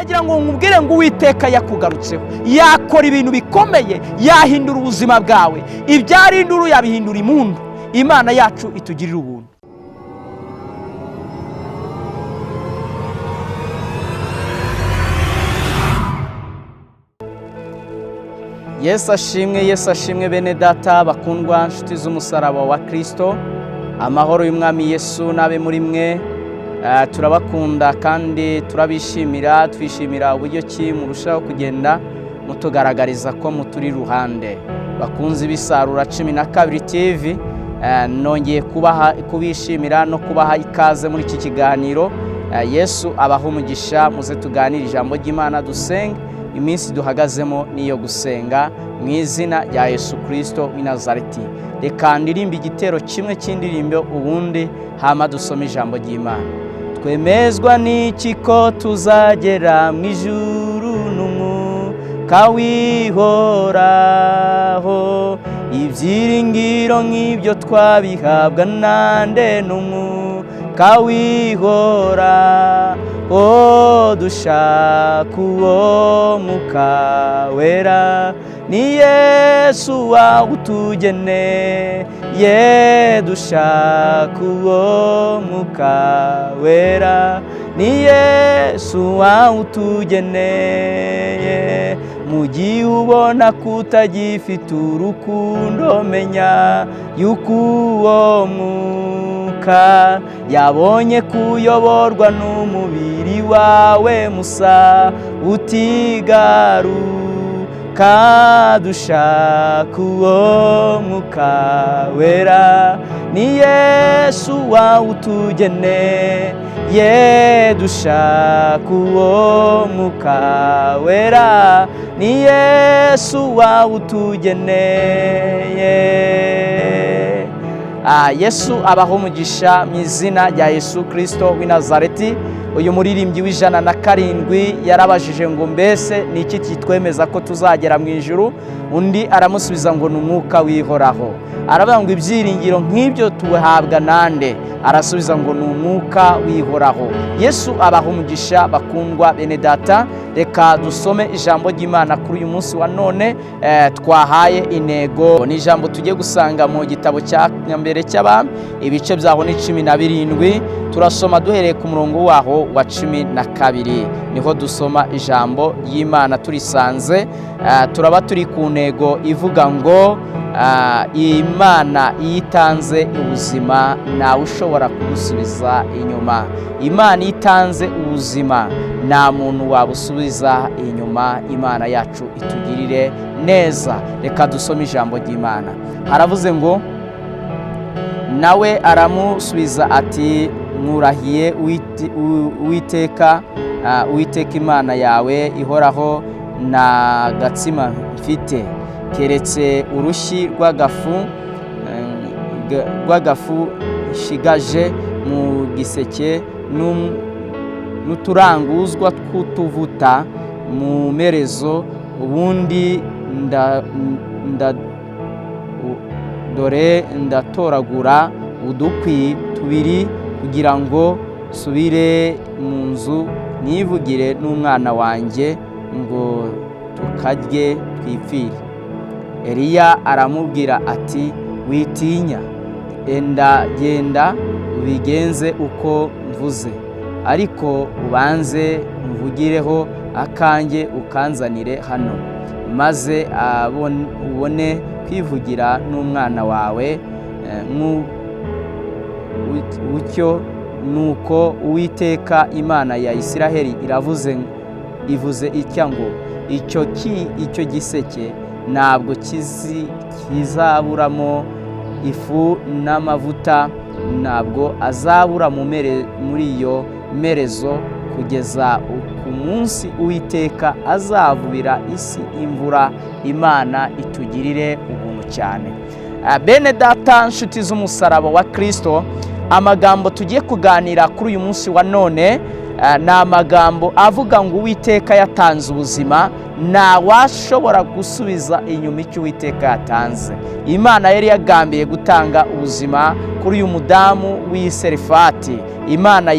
ndagira ngo nkubwire ngo Uwiteka yakugarutseho, yakora ibintu bikomeye, yahindura ubuzima bwawe, ibyari induru yabihindura impundu. Imana yacu itugirira ubuntu. Yesu ashimwe bene data bakundwa nshuti z'umusaraba wa Kristo. Amahoro y'umwami Yesu nabe muri mwe. Turabakunda kandi turabishimira, twishimira uburyo ki murushaho kugenda mutugaragariza ko muturi ruhande. Bakunzi b'Isarura 12 TV, nongeye kubishimira no kubaha ikaze muri iki kiganiro. Yesu abaho umugisha, muze tuganira ijambo ry'Imana, dusenge. Iminsi duhagazemo niyo gusenga mu izina rya Yesu Kristo w'i Nazareti. Reka ndirimbe igitero kimwe cy'indirimbo, ubundi hama dusome ijambo ry'Imana. Twemezwa n'iki ko tuzagera mu ijuru n'umwuka wihoraho, ibyiringiro nk'ibyo twabihabwa nande n'umwuka wihoraho. Dushaka uwo mwuka wera, ni Yesu wawutugeneye. Dushaka uwo mwuka wera, ni Yesu wawutugeneye. Mu gihe ubona kutagifite urukundo, menya yuko uwo mwuka yabonye kuyoborwa n'umubiri wawe musa utigaruka. Dushaka uwo mwuka wera, ni Yesu wawutugeneye. Dushaka uwo mwuka wera, ni Yesu wawutugeneye. Yesu abaho umugisha mu izina rya Yesu Kristo w'i Nazareti. Uyu muririmbyi w'107 yarabajije ngo mbese ni iki kitwemeza ko tuzagera mu ijuru? Undi aramusubiza ngo ni umwuka wihoraho. Aravuga ngo ibyiringiro nk'ibyo tuhabwa nande? Arasubiza ngo ni umwuka wihoraho. Yesu abaho umugisha bakundwa bene data. Reka dusome ijambo ry'Imana kuri uyu munsi wa none. Twahaye intego, ni ijambo tugiye gusanga mu gitabo cya mbere cy'Abami, ibice byaho ni 17. Turasoma duhereye ku murongo waho wa 12. Niho dusoma ijambo ry'Imana turisanze. Turaba turi ku ntego ivuga ngo Imana itanze ubuzima, ntawe ushobora kugusubiza inyuma. Imana itanze ubuzima, nta muntu wabusubiza inyuma. Imana yacu itugirire neza. Reka dusome ijambo ry'Imana. Haravuze ngo nawe aramusubiza ati nkurahiye Uwiteka Imana yawe ihoraho, nta gatsima mfite keretse urushyi rw'agafu shigaje mu giseke n'uturanguzwa tw'utuvuta mu merezo. Ubundi dore ndatoragura udukwi 2 kugira ngo subire mu nzu nivugire n'umwana wanjye ngo tukarye twipfire. Eliya aramubwira ati witinya, genda ubigenze uko mvuze, ariko ubanze mvugireho akanjye ukanzanire hano, maze ubone kwivugira n'umwana wawe. Utyo nuko Uwiteka Imana ya Isiraheli ivuze itya ngo icyo giseke ntabwo kizaburamo ifu n'amavuta, ntabwo azabura muri iyo merezo kugeza ku munsi Uwiteka azavubira isi imvura. Imana itugirire ubuntu cyane. Bene data nshuti z'umusaraba wa Kristo, amagambo tugiye kuganira kuri uyu munsi wa none ni amagambo avuga ngo Uwiteka yatanze ubuzima, ntawashobora gusubiza inyuma icyo Uwiteka yatanze. Imana yari yagambiye gutanga ubuzima kuri uyu mudamu w'Iserefati. Imana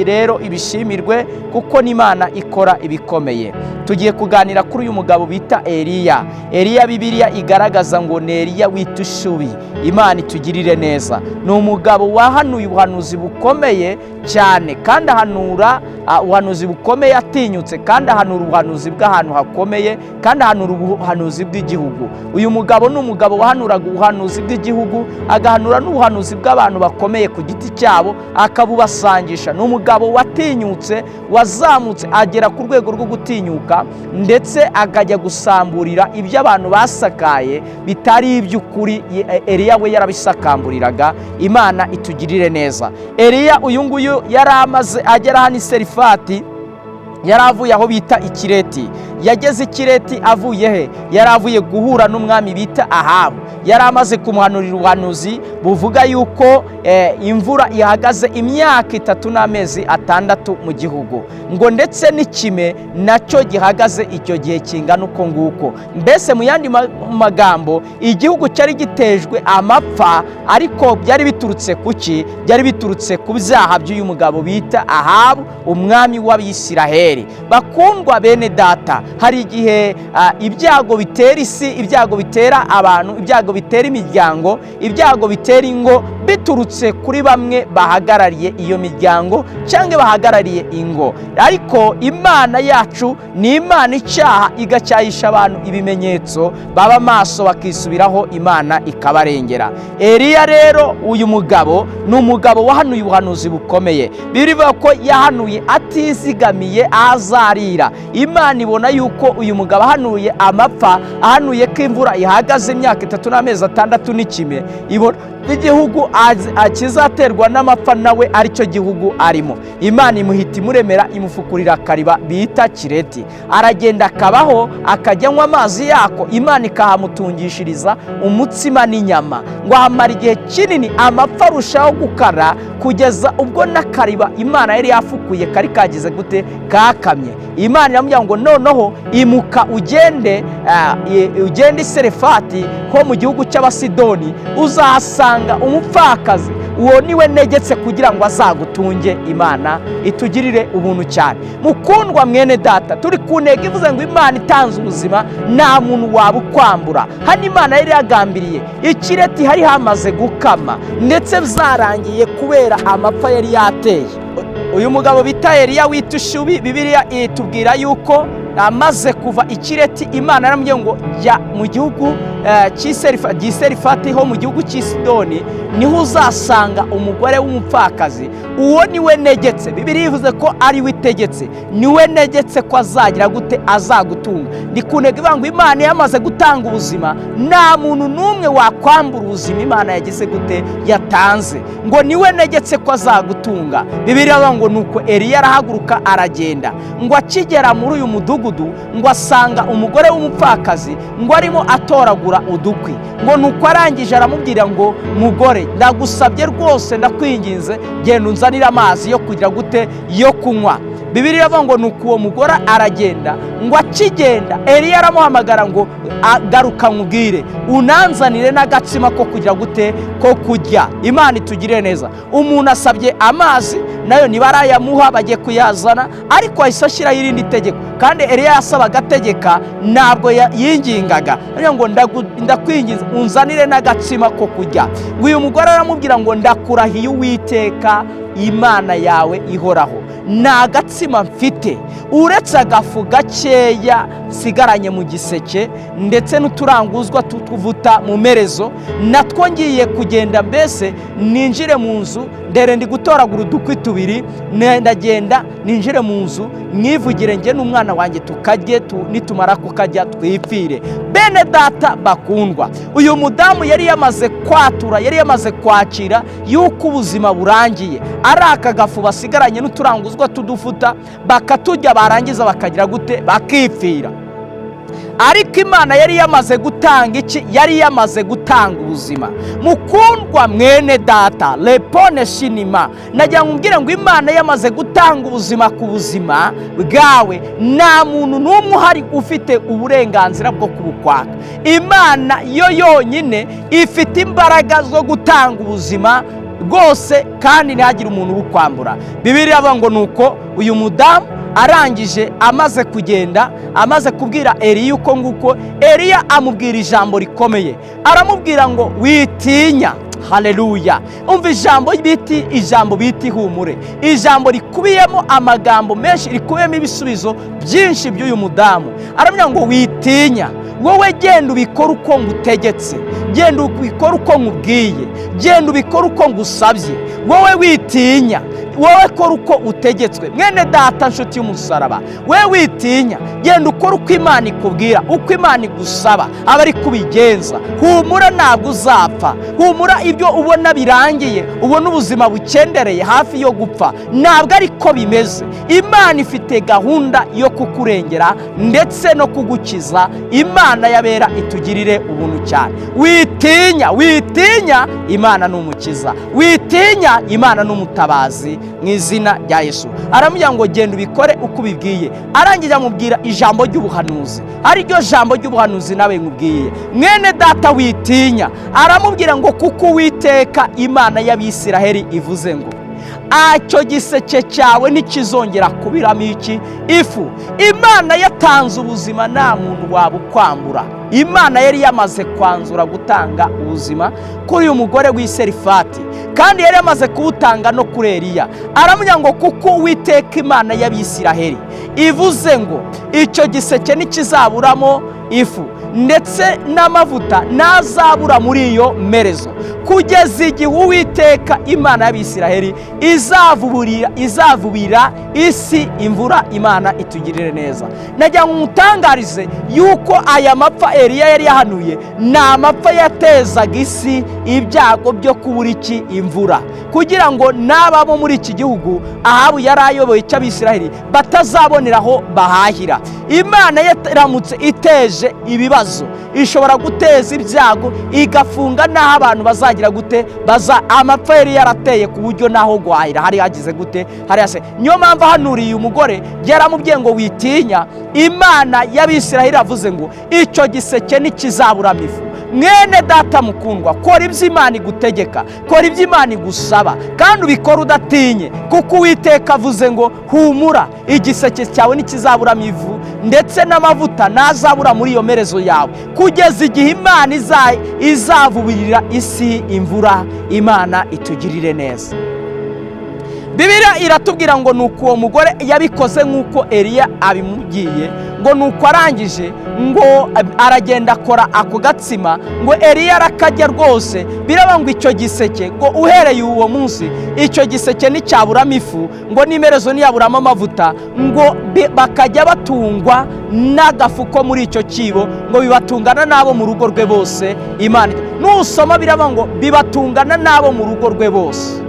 rero ibishimirwe kuko n'Imana ikora ibikomeye. Tugiye kuganira kuri uyu mugabo bita Eliya. Eliya Bibiliya igaragaza ngo ni Eliya w'itushubi. Imana itugirire neza. Ni umugabo wahanuye ubuhanuzi bukomeye cyane, kandi ahanura ubuhanuzi bukomeye atinyutse, kandi ahanura ubuhanuzi bw'ahantu hakomeye, kandi ahanura ubuhanuzi bw'igihugu. Uyu mugabo ni umugabo wahanuraga ubuhanuzi bw'igihugu, agahanura n'ubuhanuzi bw'abantu bakomeye ku giti cyabo akabubasangisha. Ni umugabo watinyutse, wazamutse agera ku rwego rwo gutinyuka, ndetse akajya gusamburira ibyo abantu basakaye bitari iby'ukuri. Eliya we yarabisakamburiraga. Imana itugirire neza. Eliya uyu nguyu yari amaze agera hano Iserefati, yari avuye aho bita Ikireti. Yageze Ikireti avuye he? Yari avuye guhura n'umwami bita Ahabu. Yari amaze kumuhanurira ubuhanuzi buvuga yuko imvura ihagaze imyaka 3 n'amezi 6 mu gihugu, ngo ndetse n'ikime nacyo gihagaze icyo gihe kingana uko nguko. Mbese mu yandi magambo, igihugu cyari gitejwe amapfa, ariko byari biturutse kuki? Byari biturutse ku byaha by'uyu mugabo bita Ahabu, umwami w'Abisiraheli. Bakundwa bene data, hari igihe ibyago bitera isi, ibyago bitera abantu, ibyago bitera imiryango, ibyago bitera ingo, biturutse kuri bamwe bahagarariye iyo miryango cyangwa bahagarariye ingo. Ariko Imana yacu ni Imana icyaha igacyahisha abantu ibimenyetso, baba maso bakisubiraho, Imana ikabarengera. Eliya rero uyu mugabo ni umugabo wahanuye ubuhanuzi bukomeye. Birivuga ko yahanuye atizigamiye azarira. Imana ibona yuko uyu mugabo ahanuye amapfa, ahanuye ko imvura ihagaze imyaka 3 n'amezi 6 n'ikime, ibona igihugu akizaterwa n'amapfa nawe aricyo gihugu arimo. Imana imuhita imuremera, imufukurira akariba bita Kireti. Aragenda akabaho, akajyanywa amazi yako. Imana ikahamutungishiriza umutsima n'inyama, ngo ahamara igihe kinini amapfa arushaho gukara, kugeza ubwo n'akariba Imana yari yafukuye kari kagize gute? Kakamye. Imana iramubwira ngo noneho imuka ugende Iserefati ho mu gihugu cy'Abasidoni, uzahasanga umupfakazi, uwo niwe negetse kugira ngo azagutunge. Imana itugirire ubuntu cyane. Mukundwa mwene data, turi ku ntego ivuze ngo Imana itanze ubuzima, nta muntu wabukwambura. Hano Imana yari yagambiriye Ikireti hari hamaze gukama, ndetse byarangiye kubera amapfa yari yateye. Uyu mugabo bita Eliya w'itushubi, Bibiliya itubwira yuko amaze kuva Ikireti, Imana yaramubwiye ngo jya mu gihugu cy'Iserefati ho mu gihugu cy'Isidoni, niho uzasanga umugore w'umupfakazi. Uwo niwe negetse. Bibiliya ivuze ko ari we itegetse, niwe negetse ko azagira gute? Azagutunga. Ndi kunega ivuga ngo Imana yamaze gutanga ubuzima, nta muntu n'umwe wakwambura ubuzima Imana yagize gute? Yatanze. Ngo niwe negetse ko azagutunga. Bibiliya ivuga ngo nuko Eliya arahaguruka aragenda, ngo akigera muri uyu mudugudu, ngo asanga umugore w'umupfakazi, ngo arimo atoragura udukwi. Ngo nuko arangije aramubwira ngo mugore, ndagusabye rwose, ndakwinginze, genda unzanira amazi yo kugira gute? Yo kunywa. Bibiliya ivuga ngo nuko uwo mugore aragenda, ngo akigenda Eliya aramuhamagara ngo garuka nkubwire, unanzanire n'agatsima ko kugira gute? Ko kurya. Imana itugirire neza. Umuntu asabye amazi, nayo ntibarayamuha, bagiye kuyazana, ariko ahise ashyiraho irindi tegeko. Kandi Eliya yasabaga ategeka, ntabwo yingingaga. Ngo ndakwinginze unzanire n'agatsima ko kurya. Ngo uyu mugore aramubwira ngo ndakurahiye Uwiteka Imana yawe ihoraho, nta gatsima mfite uretse agafu gakeya sigaranye mu giseke, ndetse n'uturanguzwa tuvuta mu merezo, natwo ngiye kugenda mbese ninjire mu nzu, ndere ndi gutoragura udukwi 2, ndagenda ninjire mu nzu, mwivugire njye n'umwana wanjye tukarye, nitumara kukajya twipfire. Bene data bakundwa, uyu mudamu yari yamaze kwatura, yari yamaze kwakira yuko ubuzima burangiye, ari aka gafu basigaranye n'uturanguzwa tudufuta bakatujya, barangiza bakagira gute? Bakipfira. ariko Imana yari yamaze gutanga iki? Yari yamaze gutanga ubuzima. Mukundwa mwene data, lepone shinima, nagira nkubwire ngo Imana yamaze gutanga ubuzima ku buzima bwawe, nta muntu n'umwe uhari ufite uburenganzira bwo kubukwaka. Imana yo yonyine ifite imbaraga zo gutanga ubuzima rwose, kandi ntihagire umuntu ubukwambura. Bibiliya avuga ngo nuko uyu mudamu arangije amaze kugenda, amaze kubwira Eliya uko nguko, Eliya amubwira ijambo rikomeye, aramubwira ngo witinya. Haleluya! Umva ijambo biti ihumure, ijambo rikubiyemo amagambo menshi, rikubiyemo ibisubizo byinshi by'uyu mudamu. Aramubwira ngo witinya, wowe genda ubikora uko ngutegetse, genda ubikora uko nkubwiye, genda ubikora uko ngusabye, wowe witinya, wowe kora uko utegetswe. Mwene data, nshuti y'umusaraba, wowe witinya, genda ukora uko Imana ikubwira, uko Imana igusaba, aba ari kubigenza. Humura, ntabwo uzapfa. Humura, ibyo ubona birangiye, ubona ubuzima bukendereye hafi yo gupfa, ntabwo ariko bimeze. Imana ifite gahunda yo kukurengera ndetse no kugukiza. Imana yabera itugirire ubuntu cyane. Witinya, witinya, Imana n'umukiza. Witinya, Imana n'umutabazi, mu izina rya Yesu. Aramubwira ngo genda ubikore uko ubibwiye. Arangije amubwira ijambo ry'ubuhanuzi, ari ryo jambo ry'ubuhanuzi nawe nkubwiye. Mwene data, witinya. Aramubwira ngo kuko Uwiteka Imana y'Abisiraheli ivuze ngo icyo giseke cyawe ntikizongera kubiramo iki? Ifu. Imana yatanze ubuzima, nta muntu wabukwambura. Imana yari yamaze kwanzura gutanga ubuzima kuri uyu mugore w'iserifati, kandi yari yamaze kuwutanga no kuri Eliya. Aramubwira ngo kuko Uwiteka Imana y'Abisiraheli ivuze ngo icyo giseke ntikizaburamo ifu, ndetse n'amavuta ntazabura muri iyo merezo, kugeza igihe Uwiteka Imana y'Abisiraheli izavubira isi imvura. Imana itugirire neza. Nagira ngo umutangarize yuko aya mapfa Eliya yari yahanuye ni amapfa yatezaga isi ibyago byo kubura iki? Imvura, kugira ngo n'ababo muri iki gihugu Ahabu yari ayoboye cy'Abisiraheli batazaboneraho bahahira. Imana yaramutse iteje ibibazo, ishobora guteza ibyago, igafunga n'aho abantu bazagira gute? Amapfa yari yarateye ku buryo n'aho guhahira hari hagize gute? Hari hase. Niyo mpamvu ahanuriye umugore yaramubwiye ngo witinya, Imana y'Abisiraheli avuze ngo icyo giseke ntikizaburamo ifu. Mwene data mukundwa, kora ibyo Imana igutegeka, kora ibyo Imana igusaba, kandi ubikora udatinye, kuko Uwiteka avuze ngo humura, igiseke cyawe ntikizaburamo ivu, ndetse n'amavuta ntazabura muri iyo merezo yawe, kugeza igihe Imana izavubirira isi imvura. Imana itugirire neza. Bibiliya iratubwira ngo nuko uwo mugore yabikoze nk'uko Eliya abimubwiye, ngo nuko arangije ngo aragenda akora ako gatsima, ngo Eliya arakarya rwose. Biraba ngo icyo giseke, ngo uhereye uwo munsi icyo giseke nticyaburamo ifu, ngo n'imerezo ntiyaburamo amavuta, ngo bakajya batungwa n'agafuko muri icyo kibo, ngo bibatungana n'abo mu rugo rwe bose. Imana nusoma biraba ngo bibatungana n'abo mu rugo rwe bose.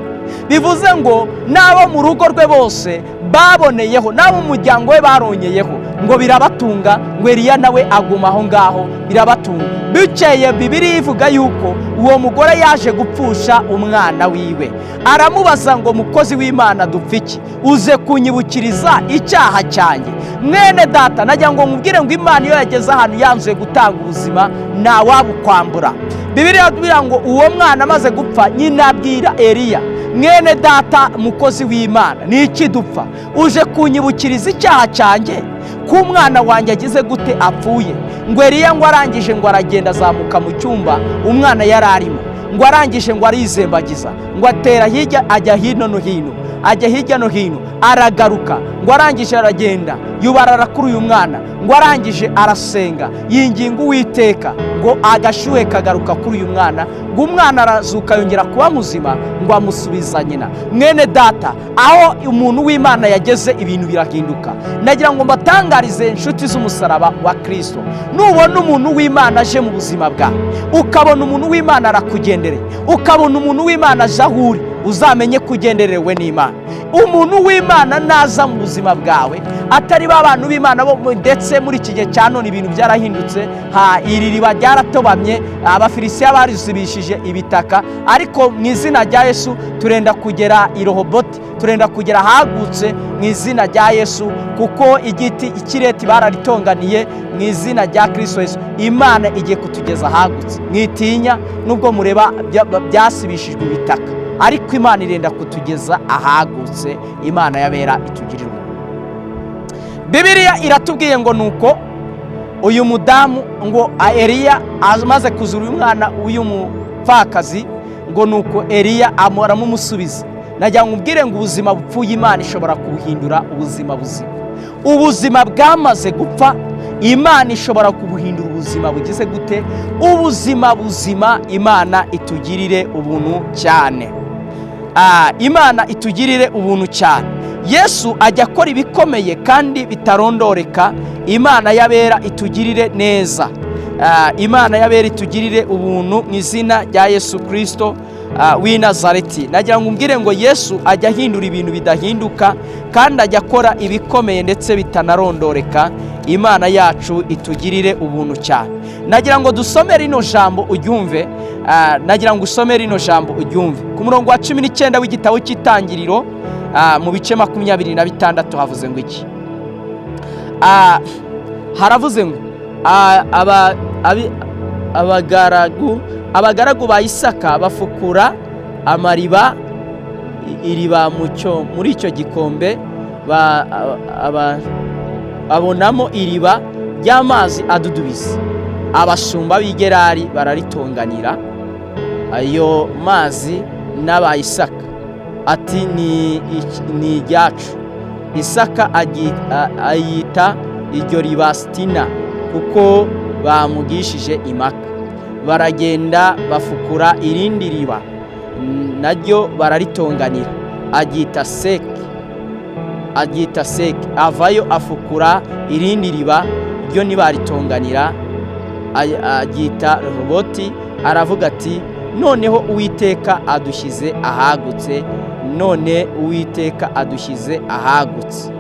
Bivuze ngo n'abo mu rugo rwe bose baboneyeho, n'abo mu muryango we baronyeyeho, ngo birabatunga. Ngo Eliya nawe aguma aho ngaho, birabatunga. Bukeye Bibiliya ivuga yuko uwo mugore yaje gupfusha umwana wiwe. Aramubaza ngo mukozi w'Imana, dupfa iki? Uze kunyibukiriza icyaha cyanjye. Mwene data, nagira ngo nkubwire ngo Imana iyo yageze ahantu yanzuye gutanga ubuzima, nta wabukwambura. Bibiliya iratubwira ngo uwo mwana amaze gupfa, nyina abwira Eliya, mwene data mukozi w'Imana, ni iki dupfa? Uje kunyibukiriza icyaha cyanjye, ko umwana wanjye agize gute? Apfuye. Ngo Eliya ngo arangije ngo aragenda azamuka mu cyumba umwana yari arimo, ngo arangije ngo arizembagiza, ngo atera hirya ajya hino no hino, ajya hirya no hino, aragaruka. Ngo arangije aragenda yubarara kuri uyu mwana, ngo arangije arasenga yinginga Uwiteka, ngo agashuhe kagaruka kuri uyu mwana, ngo umwana arazuka yongera kuba muzima, ngo amusubiza nyina. Mwene data, aho umuntu w'Imana yageze ibintu birahinduka. Nagira ngo mbatangarize inshuti z'umusaraba wa Kristo, nubona umuntu w'Imana aje mu buzima bwawe, ukabona umuntu w'Imana arakugendereye, ukabona umuntu w'Imana aje aho uri, uzamenye kugenderewe n'Imana. Umuntu w'Imana naza mu buzima bwawe atari ba bantu b'Imana bo, ndetse muri iki gihe cya none ibintu byarahindutse, iri riba ryaratobamye, Abafilisitiya barizibishije ibitaka, ariko mu izina rya Yesu turenda kugera i Rehoboti, turenda kugera hagutse mu izina rya Yesu, kuko igiti ikireti bararitonganiye mu izina rya Kristo Yesu. Imana igiye kutugeza hagutse, mwitinya nubwo mureba byasibishijwe ibitaka, ariko Imana irenda kutugeza ahagutse. Imana yabera itugirira. Bibiliya iratubwiye ngo nuko uyu mudamu ngo Eliya amaze kuzura uyu mwana w'uyu mupfakazi, ngo nuko Eliya aramumusubiza. Najya nkubwire ngo ubuzima bupfuye Imana ishobora kubuhindura ubuzima buzima. Ubuzima bwamaze gupfa Imana ishobora kubuhindura ubuzima bugize gute? Ubuzima buzima. Imana itugirire ubuntu cyane. Imana itugirire ubuntu cyane. Yesu ajya akora ibikomeye kandi bitarondoreka. Imana yabera itugirire neza. Imana yabera itugirire ubuntu mu izina rya Yesu Kristo w'i Nazareti. Nagira ngo mbwire ngo Yesu ajya ahindura ibintu bidahinduka kandi ajya akora ibikomeye ndetse bitanarondoreka. Imana yacu itugirire ubuntu cyane. Nagira ngo dusome rino jambo uryumve. Nagira ngo usome rino jambo uryumve ku murongo wa 19 w'igitabo cy'Itangiriro, mu bice 26 havuze ngo iki? Haravuze ngo abagaragu ba Isaka bafukura amariba, iriba muri icyo gikombe, abonamo iriba ry'amazi adudubiza. Abashumba b'i Gerari bararitonganira ayo mazi n'aba Isaka, ati ni iryacu. Isaka ayita iryo riba Sitina, kuko bamugishije impaka. Baragenda bafukura irindi riba, naryo bararitonganira, aryita Seki. Avayo afukura irindi riba, ryo ntibaritonganira, aryita Rehoboti. Aravuga ati noneho Uwiteka adushyize ahagutse, none Uwiteka adushyize ahagutse,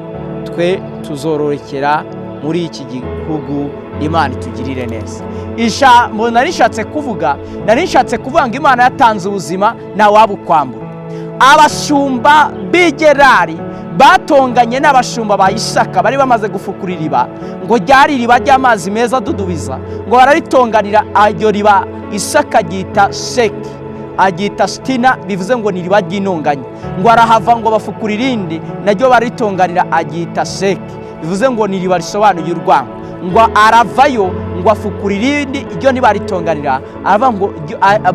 twe tuzororokera muri iki gihugu. Imana itugirire neza. Ijambo narishatse kuvuga ngo Imana yatanze ubuzima ntawabukwambura. Abashumba b'i Gerari batonganye n'abashumba ba Isaka bari bamaze gufukura iriba, ngo ryari iriba ry'amazi meza adudubiza, ngo bararitonganira. Iryo riba Isaka aryita Seki, aryita Sitina, bivuze ngo ni iriba ry'intonganya. Ngo arahava ngo bafukura irindi, naryo baritonganira, aryita Seki, bivuze ngo ni iriba risobanuye urwango. Ngo aravayo ngo afukura irindi, iryo ntibaritonganira, arava ngo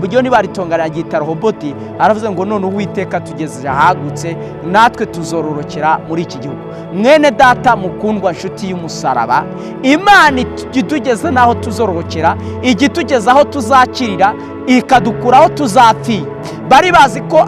iryo ntibaritonganira, aryita Rehoboti. Aravuze ngo none Uwiteka tugeze ahagutse, natwe tuzororokera muri iki gihugu. Mwene data mukundwa, nshuti y'umusaraba, Imana itugeze naho tuzororokera, igitugeze aho tuzakirira, ikadukura aho tuzapfira. Bari bazi ko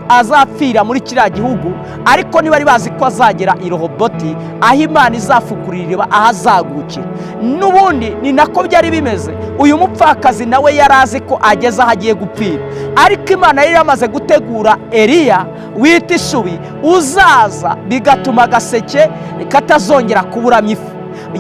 azapfira muri kiriya gihugu, ariko ntibari bazi ko azagera i Rehoboti, aho Imana izafukurira iriba, aho azagukira. N'ubundi ni nako byari bimeze. Uyu mupfakazi nawe yari azi ko ageze aho agiye gupfira, ariko Imana yari yamaze gutegura Eliya wita Ishubi uzaza bigatuma agaseke katazongera kuburamo ifu.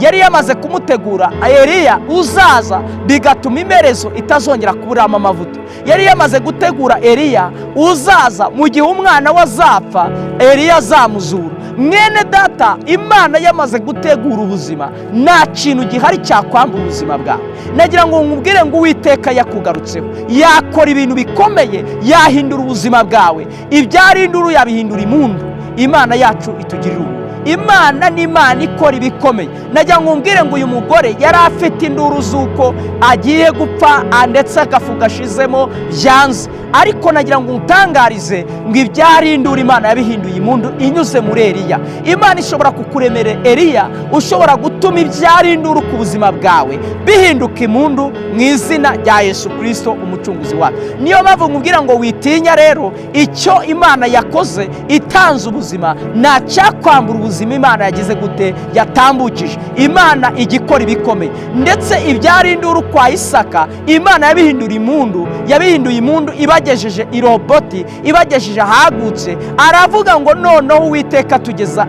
Yari yamaze kumutegura Eliya uzaza bigatuma imerezo itazongera kuburamo amavuta. Yari yamaze gutegura Eliya uzaza mu gihe umwana wazapfa Eliya azamuzura. Mwene data, Imana yamaze gutegura ubuzima, nta kintu gihari cyakwambura ubuzima bwawe. Nagira ngo nkubwire ngo Uwiteka yakugarutseho, yakora ibintu bikomeye, yahindura ubuzima bwawe. Ibyari induru yabihindura impundu. Imana yacu itugirira ubuntu. Imana ni Imana ikora ibikomeye. Nagira ngo nkubwire ngo uyu mugore yari afite induru z'uko agiye gupfa, ndetse agafu gashizemo byanze, ariko nagira ngo utangarize ngo ibyarindura Imana yabihinduye impundu inyuze muri Eliya. Imana ishobora kukuremera Eliya, ushobora gutuma ibyarindura ku buzima bwawe bihinduka impundu mu izina rya Yesu Kristo umucunguzi wacu. Niyo mpamvu nkubwira ngo witinya rero icyo Imana yakoze itanze ubuzima, nta cyakwambura ubuzima Imana yagize gute yatambukije. Imana igikora ibikomeye, ndetse ibyarindura kwa Isaka Imana yabihinduye impundu ibagejeje iroboti, ibagejeje ahagutse. Aravuga ngo noneho Uwiteka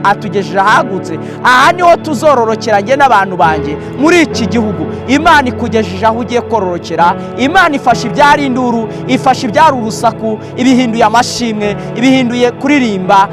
atugejeje ahagutse, aha niho tuzororokera njye n'abantu banjye muri iki gihugu. Imana ikugejeje aho ugiye kororokera. Imana ifashe ibyarinduru, ifashe ibyari urusaku, ibihinduye amashimwe, ibihinduye kuririmba,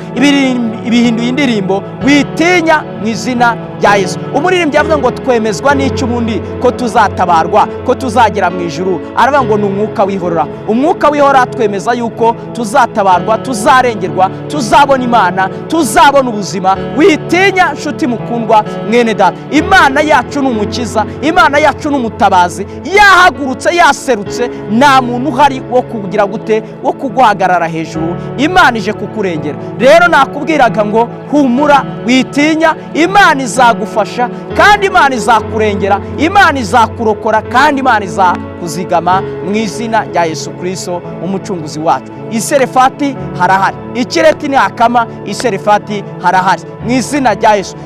ibihinduye indirimbo. Witinya mu izina rya Yesu. Umuririmbyi yavuga ngo twemezwa n'icyo ubundi ko tuzatabarwa, ko tuzagera mu ijuru. Aravuga ngo ni umwuka wihorera. Umwuka wihorera twemeza yuko tuzatabarwa, tuzarengerwa, tuzabona Imana, tuzabona ubuzima. Witinya nshuti mukundwa mwene data, Imana yacu ni umukiza, Imana yacu ni umutabazi. Yahagurutse, yaserutse, nta muntu uhari wo kugira gute, wo kuguhagarara hejuru. Imana ije kukurengera. Rero nakubwiraga ngo humura, witinya, Imana izagufasha kandi Imana izakurengera, Imana izakurokora kandi Imana izakuzigama mu izina rya Yesu Kristo umucunguzi wacu. Iserefati harahari, ikireti nihakama, iserefati harahari mu izina rya Yesu.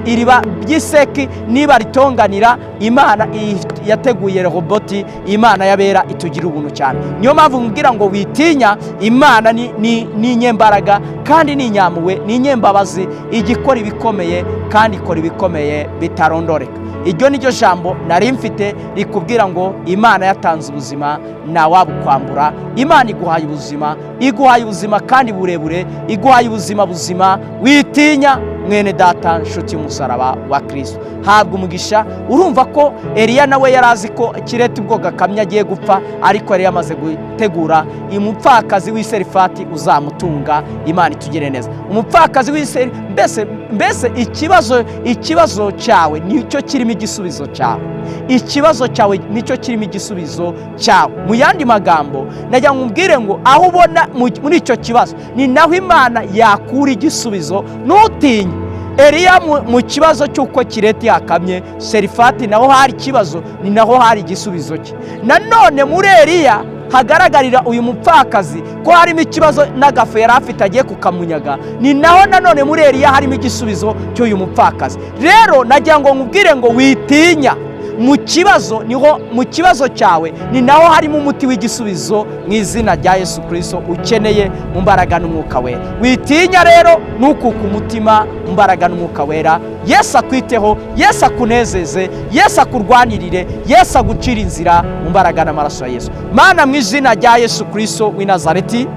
Iriba by'iseki niba ritonganira, Imana yateguye roboti, Imana yabera itugira ubuntu cyane. Niyo mpamvu nkubwira ngo witinya, Imana ni inyembaraga kandi ni inyamuwe, ni inyembabazi, igikora ibikomeye kandi ikora ibikomeye bitarondoreka. Iryo ni ryo jambo nari mfite rikubwira ngo Imana yatanze ubuzima, ntawabukwambura. Imana iguhaye ubuzima kandi burebure, iguhaye ubuzima buzima. Witinya mwene data, nshuti y'umusaraba wa Kristo, habwa umugisha. Urumva ko Eliya nawe yarazi ko kireti ubwo gakamya agiye gupfa, ariko yari yamaze gutegura umupfakazi w'iserifati uzamutunga. Imana itugire neza. Umupfakazi w'iserifati, mbese ikibazo cyawe nicyo kirimo igisubizo cyawe. Ikibazo cyawe nicyo kirimo igisubizo cyawe. Mu yandi magambo najya nkubwire ngo aho ubona muri icyo kibazo ni naho Imana yakura igisubizo. Ntutinye. Eliya mu kibazo cy'uko kireti yakamye serifati naho hari ikibazo, ni naho hari igisubizo cye. Nanone muri Eliya hagaragarira uyu mupfakazi ko harimo ikibazo n'agafu yari afite agiye kukamunyaga, ni naho nanone muri Eliya harimo igisubizo cy'uyu mupfakazi. Rero nagira ngo nkubwire ngo witinya. Mu kibazo cyawe ni naho harimo umuti w'igisubizo mu izina rya Yesu Kristo ukeneye mu mbaraga n'umwuka wera. Witinya rero, nukuka umutima mu mbaraga n'umwuka wera. Yesu akwiteho, Yesu akunezeze, Yesu akurwanirire, Yesu agucira inzira mu mbaraga n'amaraso ya Yesu. Mana, mu izina rya Yesu Kristo w'i Nazareti,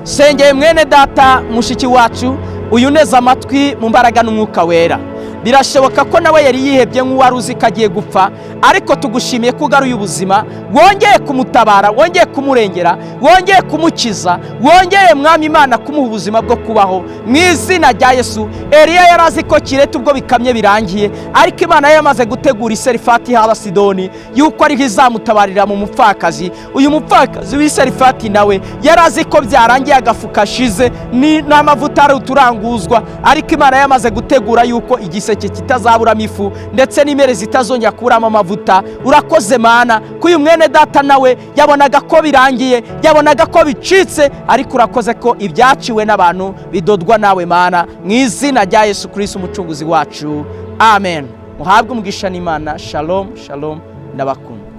sengeye mwene data mushiki wacu uyu neza amatwi mu mbaraga n'umwuka wera. Birashoboka ko nawe yari yihebye nk'uwari uzi ko agiye gupfa, ariko tugushimiye ko ugaruye ubuzima, wongeye kumutabara, wongeye kumurengera, wongeye kumukiza, wongeye mwami Imana kumuha ubuzima bwo kubaho mu izina rya Yesu. Eliya yarazi ko kireti ubwo bikamye birangiye, ariko Imana yamaze gutegura iserifati haba Sidoni yuko ariho izamutabarira mu mupfakazi. Uyu mupfakazi w'iserifati nawe yarazi ko byarangiye, agafu kashize n'amavuta ari uturanguzwa, ariko Imana yamaze gutegura yuko igiseke kitazaburamo ifu ndetse n'imere zitazongera kuramo amavuta. Urakoze Mana ko uyu mwene data nawe yabonaga ko birangiye, yabonaga ko bicitse, ariko urakoze ko ibyaciwe n'abantu bidodwa nawe Mana, mu izina rya Yesu Kristo umucunguzi wacu. Amen. Muhabwe umugisha n'Imana. Shalom, shalom, ndabakunda.